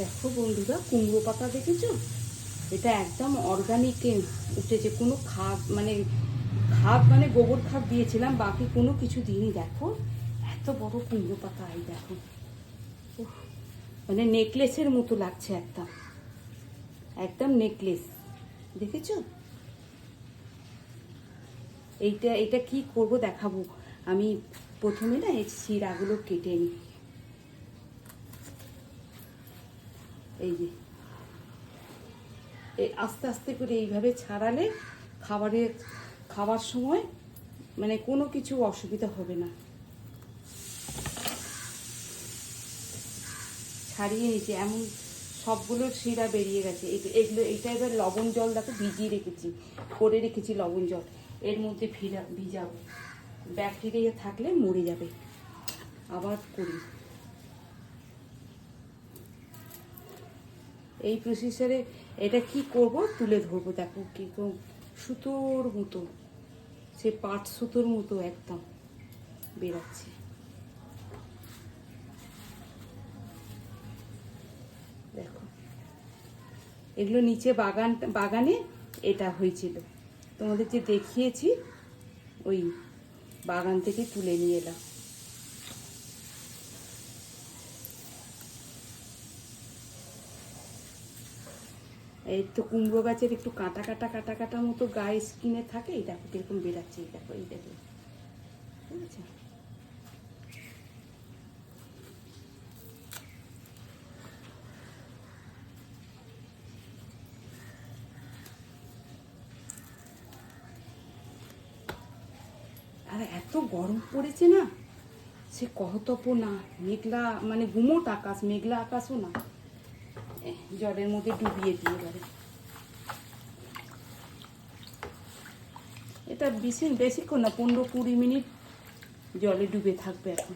দেখো বন্ধুরা, কুমড়ো পাতা দেখেছো? এটা একদম অর্গানিক উঠেছে, কোনো খাদ মানে গোবর খাদ দিয়েছিলাম, বাকি কোনো কিছু দিইনি। দেখো এত বড় কুমড়ো পাতা, এই দেখো। উফ, মানে নেকলেসের মতো লাগছে, একদম একদম নেকলেস। দেখেছো? এটা কি করব দেখাবো। আমি প্রথমে না এই শিরাগুলো কেটে নিই। এই যে আস্তে আস্তে করে এইভাবে ছাড়ালে খাবার সময় মানে কোনো কিছু অসুবিধা হবে না। ছাড়িয়ে নিয়েছি, এমন সবগুলোর শিরা বেরিয়ে গেছে। এটা এবার লবণ জল দেখো ভিজিয়ে রেখেছি, করে রেখেছি লবণ জল, এর মধ্যে ভিজাবো। ব্যাকটেরিয়া থাকলে মরে যাবে। আবার করি এই প্রসেসরে। এটা কি করব তুলে ধরবো, দেখো কিরকম সুতোর মতো, সে পাট সুতোর মতো একদম বেরাচ্ছে। দেখো এগুলো নিচে বাগানে এটা হয়েছিল, তোমাদের যে দেখিয়েছি ওই বাগান থেকে তুলে নিয়ে এলাম। এই তো কুমড়ো গাছের একটু কাটা কাটা কাটা কাটা মতো গায়ে স্কিনে থাকে, এই দেখো কিরকম বেরাচ্ছে। এই দেখো, এই দেখো, ঠিক আছে? আর এত গরম পড়েছে না, সে কহতপ না। মেঘলা মানে গুমোট আকাশ, মেঘলা আকাশও না। জলের মধ্যে ডুবিয়ে দিয়ে এবারে। এটা বেশিক্ষণ না, 15-20 মিনিট জলে ডুবে থাকবে এখন।